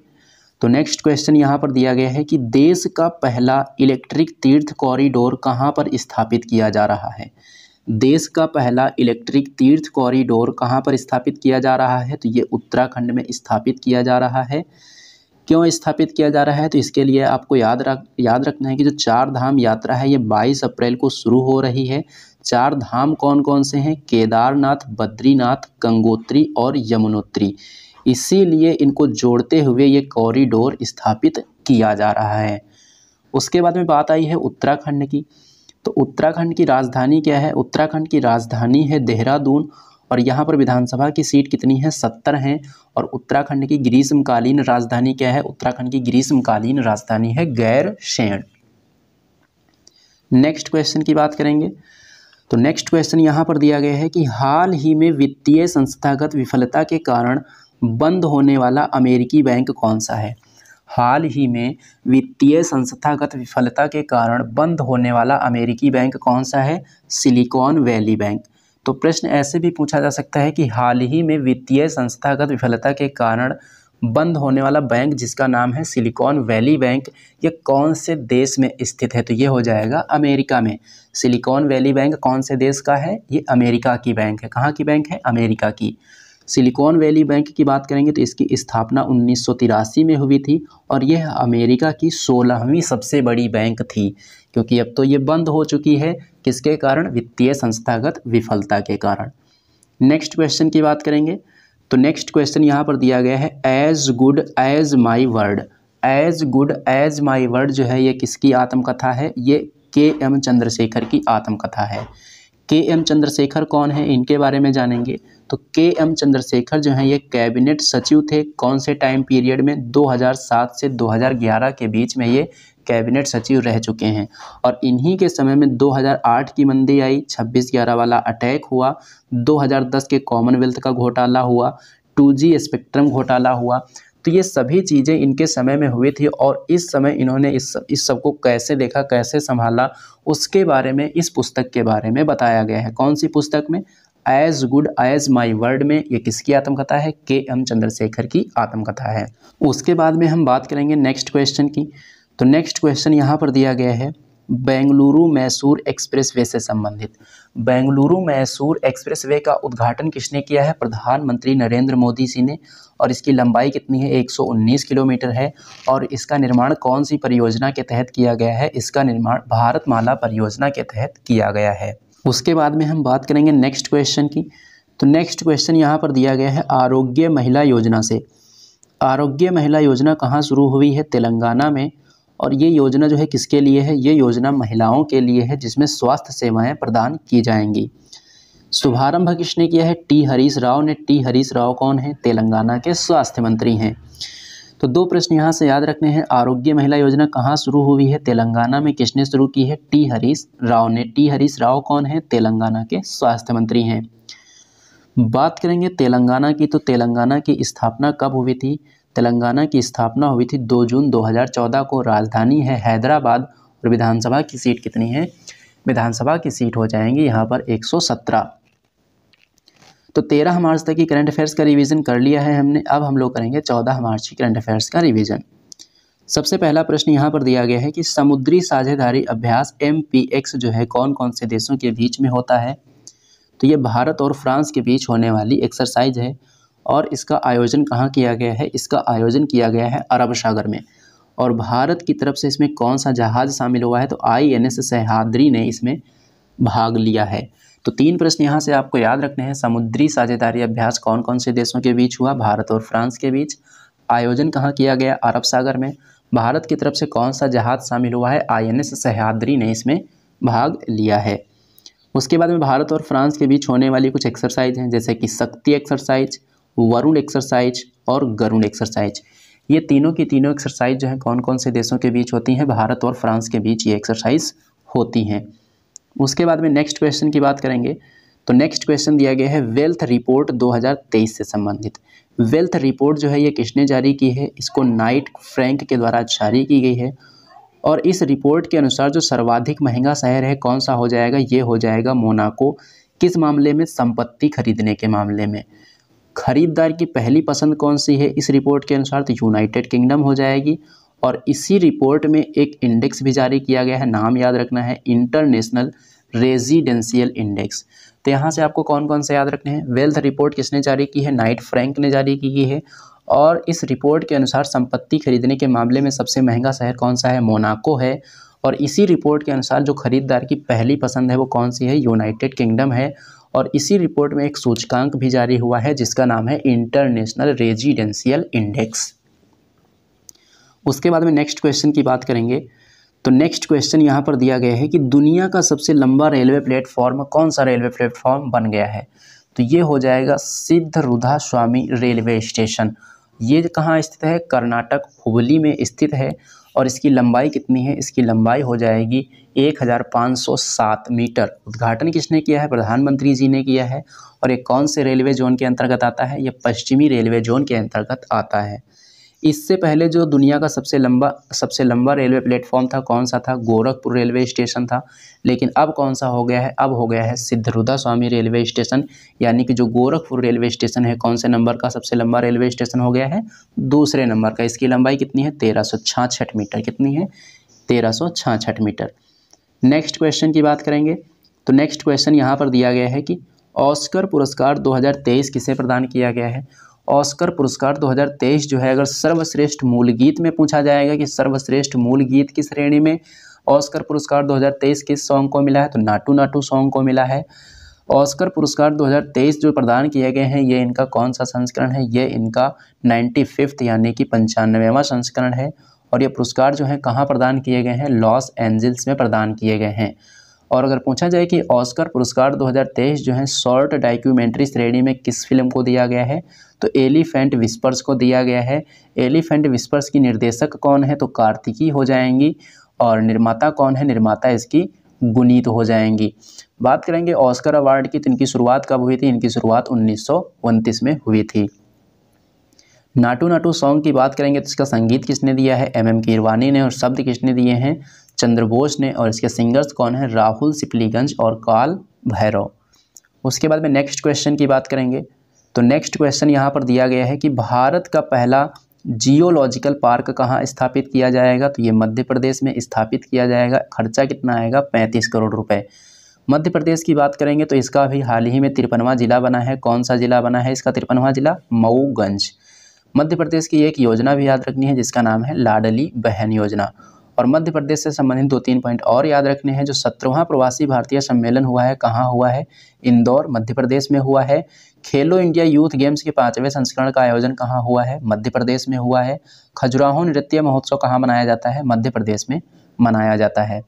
तो नेक्स्ट क्वेश्चन यहाँ पर दिया गया है कि देश का पहला इलेक्ट्रिक तीर्थ कॉरिडोर कहाँ पर स्थापित किया जा रहा है। देश का पहला इलेक्ट्रिक तीर्थ कॉरिडोर कहाँ पर स्थापित किया जा रहा है, तो ये उत्तराखंड में स्थापित किया जा रहा है। क्यों स्थापित किया जा रहा है, तो इसके लिए आपको याद रखना है कि जो 4 धाम यात्रा है ये 22 अप्रैल को शुरू हो रही है। 4 धाम कौन कौन से हैं, केदारनाथ, बद्रीनाथ, गंगोत्री और यमुनोत्री। इसीलिए इनको जोड़ते हुए ये कॉरिडोर स्थापित किया जा रहा है। उसके बाद में बात आई है उत्तराखंड की। तो उत्तराखंड की राजधानी क्या है, उत्तराखंड की राजधानी है देहरादून और यहाँ पर विधानसभा की सीट कितनी है, 70 हैं। और उत्तराखंड की ग्रीष्मकालीन राजधानी क्या है, उत्तराखंड की ग्रीष्मकालीन राजधानी है गैरसैंण। नेक्स्ट क्वेश्चन की बात करेंगे। तो नेक्स्ट क्वेश्चन यहाँ पर दिया गया है कि हाल ही में वित्तीय संस्थागत विफलता के कारण बंद होने वाला अमेरिकी बैंक कौन सा है। हाल ही में वित्तीय संस्थागत विफलता के कारण बंद होने वाला अमेरिकी बैंक कौन सा है, सिलिकॉन वैली बैंक। तो प्रश्न ऐसे भी पूछा जा सकता है कि हाल ही में वित्तीय संस्थागत विफलता के कारण बंद होने वाला बैंक जिसका नाम है सिलिकॉन वैली बैंक, ये कौन से देश में स्थित है, तो ये हो जाएगा अमेरिका में। सिलिकॉन वैली बैंक कौन से देश का है, ये अमेरिका की बैंक है। कहाँ की बैंक है, अमेरिका की। सिलिकॉन वैली बैंक की बात करेंगे तो इसकी स्थापना 1983 में हुई थी और यह अमेरिका की 16वीं सबसे बड़ी बैंक थी, क्योंकि अब तो ये बंद हो चुकी है। किसके कारण, वित्तीय संस्थागत विफलता के कारण। नेक्स्ट क्वेश्चन की बात करेंगे। तो नेक्स्ट क्वेश्चन यहाँ पर दिया गया है as good as my word. As good as my word जो है ये किसकी आत्मकथा है, ये KM चंद्रशेखर की आत्मकथा है। KM चंद्रशेखर कौन है, इनके बारे में जानेंगे। तो KM चंद्रशेखर जो है ये कैबिनेट सचिव थे, कौन से टाइम पीरियड में, 2007 से 2011 के बीच में ये कैबिनेट सचिव रह चुके हैं। और इन्हीं के समय में 2008 की मंदी आई, 26/11 वाला अटैक हुआ, 2010 के कॉमनवेल्थ का घोटाला हुआ, 2G स्पेक्ट्रम घोटाला हुआ। तो ये सभी चीज़ें इनके समय में हुई थी और इस समय इन्होंने इस सब को कैसे देखा, कैसे संभाला, उसके बारे में इस पुस्तक के बारे में बताया गया है। कौन सी पुस्तक में, as good as my word में ये किसकी आत्मकथा है? के.एम. चंद्रशेखर की आत्मकथा है। उसके बाद में हम बात करेंगे नेक्स्ट क्वेश्चन की। तो नेक्स्ट क्वेश्चन यहाँ पर दिया गया है बेंगलुरु मैसूर एक्सप्रेसवे से संबंधित। बेंगलुरु मैसूर एक्सप्रेसवे का उद्घाटन किसने किया है? प्रधानमंत्री नरेंद्र मोदी जी ने। और इसकी लंबाई कितनी है? 119 किलोमीटर है। और इसका निर्माण कौन सी परियोजना के तहत किया गया है? इसका निर्माण भारतमाला परियोजना के तहत किया गया है। उसके बाद में हम बात करेंगे नेक्स्ट क्वेश्चन की। तो नेक्स्ट क्वेश्चन यहाँ पर दिया गया है आरोग्य महिला योजना से। आरोग्य महिला योजना कहाँ शुरू हुई है? तेलंगाना में। और ये योजना जो है किसके लिए है? ये योजना महिलाओं के लिए है जिसमें स्वास्थ्य सेवाएं प्रदान की जाएंगी। शुभारंभ किसने किया है? टी हरीश राव ने। टी हरीश राव कौन है? तेलंगाना के स्वास्थ्य मंत्री हैं। तो दो प्रश्न यहाँ से याद रखने हैं। आरोग्य महिला योजना कहाँ शुरू हुई है? तेलंगाना में। किसने शुरू की है? टी हरीश राव ने। टी हरीश राव कौन है? तेलंगाना के स्वास्थ्य मंत्री हैं। बात करेंगे तेलंगाना की। तो तेलंगाना की स्थापना कब हुई थी? तेलंगाना की स्थापना हुई थी 2 जून 2014 को। राजधानी है हैदराबाद। और विधानसभा की सीट कितनी है? विधानसभा की सीट हो जाएंगी यहाँ पर 117। तो 13 मार्च तक की करंट अफेयर्स का रिवीजन कर लिया है हमने। अब हम लोग करेंगे 14 मार्च की करंट अफेयर्स का रिवीजन। सबसे पहला प्रश्न यहाँ पर दिया गया है कि समुद्री साझेदारी अभ्यास MPX जो है कौन कौन से देशों के बीच में होता है? तो ये भारत और फ्रांस के बीच होने वाली एक्सरसाइज है। और इसका आयोजन कहाँ किया गया है? इसका आयोजन किया गया है अरब सागर में। और भारत की तरफ से इसमें कौन सा जहाज़ शामिल हुआ है? तो INS सह्याद्री ने इसमें भाग लिया है। तो 3 प्रश्न यहाँ से आपको याद रखने हैं। समुद्री साझेदारी अभ्यास कौन कौन से देशों के बीच हुआ? भारत और फ्रांस के बीच। आयोजन कहाँ किया गया? अरब सागर में। भारत की तरफ से कौन सा जहाज़ शामिल हुआ है? INS सह्याद्री ने इसमें भाग लिया है। उसके बाद में भारत और फ्रांस के बीच होने वाली कुछ एक्सरसाइज हैं जैसे कि शक्ति एक्सरसाइज, वरुण एक्सरसाइज और गरुण एक्सरसाइज। ये तीनों की तीनों एक्सरसाइज जो हैं कौन कौन से देशों के बीच होती हैं? भारत और फ्रांस के बीच ये एक्सरसाइज होती हैं। उसके बाद में नेक्स्ट क्वेश्चन की बात करेंगे। तो नेक्स्ट क्वेश्चन दिया गया है वेल्थ रिपोर्ट 2023 से संबंधित। वेल्थ रिपोर्ट जो है ये किसने जारी की है? इसको नाइट फ्रैंक के द्वारा जारी की गई है। और इस रिपोर्ट के अनुसार जो सर्वाधिक महंगा शहर है कौन सा हो जाएगा? ये हो जाएगा मोनाको। किस मामले में? संपत्ति खरीदने के मामले में। खरीदार की पहली पसंद कौन सी है इस रिपोर्ट के अनुसार? तो यूनाइटेड किंगडम हो जाएगी। और इसी रिपोर्ट में एक इंडेक्स भी जारी किया गया है, नाम याद रखना है, इंटरनेशनल रेजिडेंशियल इंडेक्स। तो यहाँ से आपको कौन कौन से याद रखने हैं? वेल्थ रिपोर्ट किसने जारी की है? नाइट फ्रैंक ने जारी की है। और इस रिपोर्ट के अनुसार संपत्ति खरीदने के मामले में सबसे महंगा शहर कौन सा है? मोनाको है। और इसी रिपोर्ट के अनुसार जो खरीदार की पहली पसंद है वो कौन सी है? यूनाइटेड किंगडम है। और इसी रिपोर्ट में एक सूचकांक भी जारी हुआ है जिसका नाम है इंटरनेशनल रेजिडेंशियल इंडेक्स। उसके बाद में नेक्स्ट क्वेश्चन की बात करेंगे। तो नेक्स्ट क्वेश्चन यहाँ पर दिया गया है कि दुनिया का सबसे लंबा रेलवे प्लेटफॉर्म कौन सा रेलवे प्लेटफॉर्म बन गया है? तो ये हो जाएगा सिद्धरूधा स्वामी रेलवे स्टेशन। ये कहाँ स्थित है? कर्नाटक, हुबली में स्थित है। और इसकी लंबाई कितनी है? इसकी लंबाई हो जाएगी 1507 मीटर। उद्घाटन किसने किया है? प्रधानमंत्री जी ने किया है। और ये कौन से रेलवे जोन के अंतर्गत आता है? ये पश्चिमी रेलवे जोन के अंतर्गत आता है। इससे पहले जो दुनिया का सबसे लंबा रेलवे प्लेटफॉर्म था कौन सा था? गोरखपुर रेलवे स्टेशन था। लेकिन अब कौन सा हो गया है? अब हो गया है सिद्धरूधा स्वामी रेलवे स्टेशन। यानी कि जो गोरखपुर रेलवे स्टेशन है कौन से नंबर का सबसे लंबा रेलवे स्टेशन हो गया है? दूसरे नंबर का। इसकी लंबाई कितनी है? 1366 मीटर। कितनी है? 1366 मीटर। नेक्स्ट क्वेश्चन की बात करेंगे। तो नेक्स्ट क्वेश्चन यहाँ पर दिया गया है कि ऑस्कर पुरस्कार 2023 किसे प्रदान किया गया है? ऑस्कर पुरस्कार 2023 जो है अगर सर्वश्रेष्ठ मूल गीत में पूछा जाएगा कि सर्वश्रेष्ठ मूल गीत की श्रेणी में ऑस्कर पुरस्कार 2023 किस सॉन्ग को मिला है? तो नाटू नाटू सॉन्ग को मिला है। ऑस्कर पुरस्कार 2023 जो प्रदान किए गए हैं ये इनका कौन सा संस्करण है? ये इनका 95वां यानी कि 95वां संस्करण है। और ये पुरस्कार जो है कहाँ प्रदान किए गए हैं? लॉस एंजल्स में प्रदान किए गए हैं। और अगर पूछा जाए कि ऑस्कर पुरस्कार 2023 जो है शॉर्ट डॉक्यूमेंट्री श्रेणी में किस फिल्म को दिया गया है? तो एलिफेंट विस्पर्स को दिया गया है। एलिफेंट विस्पर्स की निर्देशक कौन है? तो कार्तिकी हो जाएंगी। और निर्माता कौन है? निर्माता इसकी गुनीत हो जाएंगी। बात करेंगे ऑस्कर अवार्ड की, तो इनकी शुरुआत कब हुई थी? इनकी शुरुआत 1929 में हुई थी। नाटू नाटू सॉन्ग की बात करेंगे तो इसका संगीत किसने दिया है? MM कीरवानी ने। और शब्द किसने दिए हैं? चंद्र बोस ने। और इसके सिंगर्स कौन है? राहुल सिपलीगंज और काल भैरव। उसके बाद में नेक्स्ट क्वेश्चन की बात करेंगे। तो नेक्स्ट क्वेश्चन यहाँ पर दिया गया है कि भारत का पहला जियोलॉजिकल पार्क कहाँ स्थापित किया जाएगा। तो ये मध्य प्रदेश में स्थापित किया जाएगा। खर्चा कितना आएगा, 35 करोड़ रुपए। मध्य प्रदेश की बात करेंगे तो इसका अभी हाल ही में 53वां जिला बना है। कौन सा जिला बना है इसका 53वां जिला, मऊगंज। मध्य प्रदेश की एक योजना भी याद रखनी है जिसका नाम है लाडली बहन योजना। और मध्य प्रदेश से संबंधित 2-3 पॉइंट और याद रखने हैं। जो 17वां प्रवासी भारतीय सम्मेलन हुआ है, कहाँ हुआ है, इंदौर मध्य प्रदेश में हुआ है। खेलो इंडिया यूथ गेम्स के 5वें संस्करण का आयोजन कहाँ हुआ है, मध्य प्रदेश में हुआ है। खजुराहो नृत्य महोत्सव कहाँ मनाया जाता है, मध्य प्रदेश में मनाया जाता है।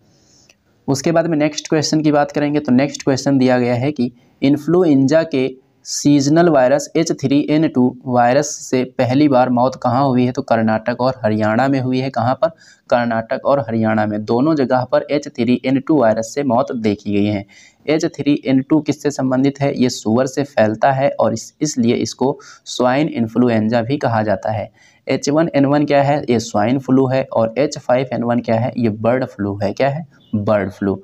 उसके बाद में नेक्स्ट क्वेश्चन की बात करेंगे। तो नेक्स्ट क्वेश्चन दिया गया है कि इन्फ्लुएंजा के सीजनल वायरस H3N2 वायरस से पहली बार मौत कहाँ हुई है। तो कर्नाटक और हरियाणा में हुई है। कहाँ पर, कर्नाटक और हरियाणा में, दोनों जगह पर H3N2 वायरस से मौत देखी गई है। H3N2 किससे संबंधित है, ये सूअर से फैलता है और इसलिए इसको स्वाइन इन्फ्लुएंजा भी कहा जाता है। H1N1 क्या है, ये स्वाइन फ्लू है। और H5N1 क्या है, ये बर्ड फ्लू है। क्या है, बर्ड फ्लू।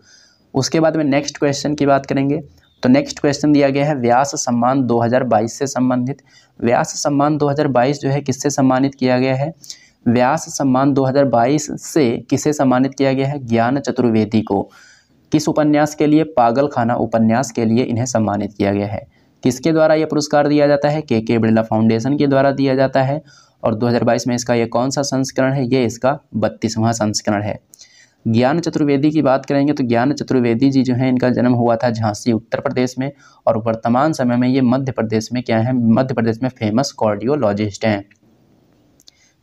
उसके बाद में नेक्स्ट क्वेश्चन की बात करेंगे। तो नेक्स्ट क्वेश्चन दिया गया है व्यास सम्मान 2022 से संबंधित। व्यास सम्मान 2022 जो है किससे सम्मानित किया गया है, व्यास सम्मान 2022 से किसे सम्मानित किया गया है, ज्ञान चतुर्वेदी को। किस उपन्यास के लिए, पागलखाना उपन्यास के लिए इन्हें सम्मानित किया गया है। किसके द्वारा यह पुरस्कार दिया जाता है, के बिरला फाउंडेशन के द्वारा दिया जाता है। और 2022 में इसका ये कौन सा संस्करण है, ये इसका 32वां संस्करण है। ज्ञान चतुर्वेदी की बात करेंगे तो ज्ञान चतुर्वेदी जी जो है, इनका जन्म हुआ था झांसी उत्तर प्रदेश में। और वर्तमान समय में ये मध्य प्रदेश में क्या है, मध्य प्रदेश में फेमस कार्डियोलॉजिस्ट हैं।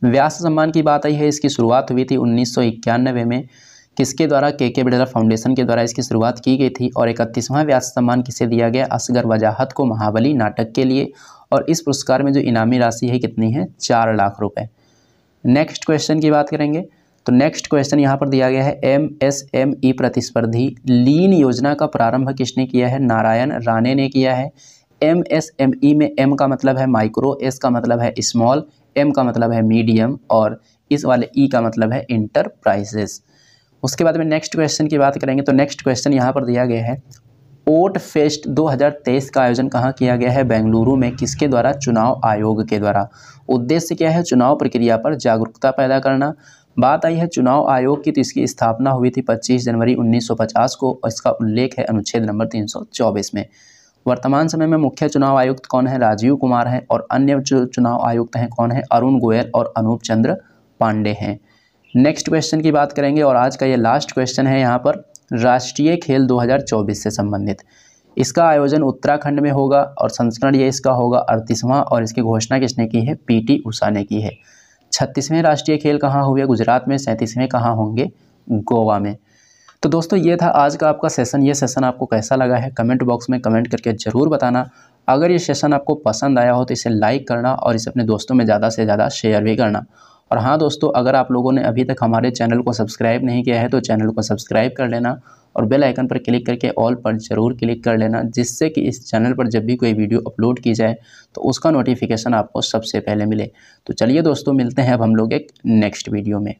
व्यास सम्मान की बात आई है, इसकी शुरुआत हुई थी 1991 में। किसके द्वारा, के बिरला फाउंडेशन के द्वारा इसकी शुरुआत की गई थी। और 31वां व्यास सम्मान किसे दिया गया, असगर वजाहत को महाबली नाटक के लिए। और इस पुरस्कार में जो इनामी राशि है कितनी है, 4 लाख रुपए। नेक्स्ट क्वेश्चन की बात करेंगे। तो नेक्स्ट क्वेश्चन यहाँ पर दिया गया है MSME प्रतिस्पर्धी लीन योजना का प्रारंभ किसने किया है, नारायण राणे ने किया है। MSME में M का मतलब है माइक्रो, S का मतलब है स्मॉल, M का मतलब है मीडियम और इस वाले E का मतलब है इंटरप्राइजेस। उसके बाद में नेक्स्ट क्वेश्चन की बात करेंगे। तो नेक्स्ट क्वेश्चन यहाँ पर दिया गया है ओट फेस्ट 2023 का आयोजन कहाँ किया गया है, बेंगलुरु में। किसके द्वारा, चुनाव आयोग के द्वारा। उद्देश्य क्या है, चुनाव प्रक्रिया पर जागरूकता पैदा करना। बात आई है चुनाव आयोग की, तो इसकी स्थापना हुई थी 25 जनवरी 1950 को। और इसका उल्लेख है अनुच्छेद नंबर 324 में। वर्तमान समय में मुख्य चुनाव आयुक्त कौन है, राजीव कुमार हैं। और अन्य जो चुनाव आयुक्त हैं कौन है, अरुण गोयल और अनूप चंद्र पांडे हैं। नेक्स्ट क्वेश्चन की बात करेंगे और आज का ये लास्ट क्वेश्चन है यहाँ पर राष्ट्रीय खेल 2024 से संबंधित। इसका आयोजन उत्तराखंड में होगा और संस्करण ये इसका होगा 38वां। और इसकी घोषणा किसने की है, PT उषा ने की है। 36वें राष्ट्रीय खेल कहाँ हुए, गुजरात में। 37वें कहाँ होंगे, गोवा में। तो दोस्तों ये था आज का आपका सेशन। ये सेशन आपको कैसा लगा है कमेंट बॉक्स में कमेंट करके ज़रूर बताना। अगर ये सेशन आपको पसंद आया हो तो इसे लाइक करना और इसे अपने दोस्तों में ज़्यादा से ज़्यादा शेयर भी करना। और हाँ दोस्तों, अगर आप लोगों ने अभी तक हमारे चैनल को सब्सक्राइब नहीं किया है तो चैनल को सब्सक्राइब कर लेना और बेल आइकन पर क्लिक करके ऑल पर ज़रूर क्लिक कर लेना, जिससे कि इस चैनल पर जब भी कोई वीडियो अपलोड की जाए तो उसका नोटिफिकेशन आपको सबसे पहले मिले। तो चलिए दोस्तों, मिलते हैं अब हम लोग एक नेक्स्ट वीडियो में।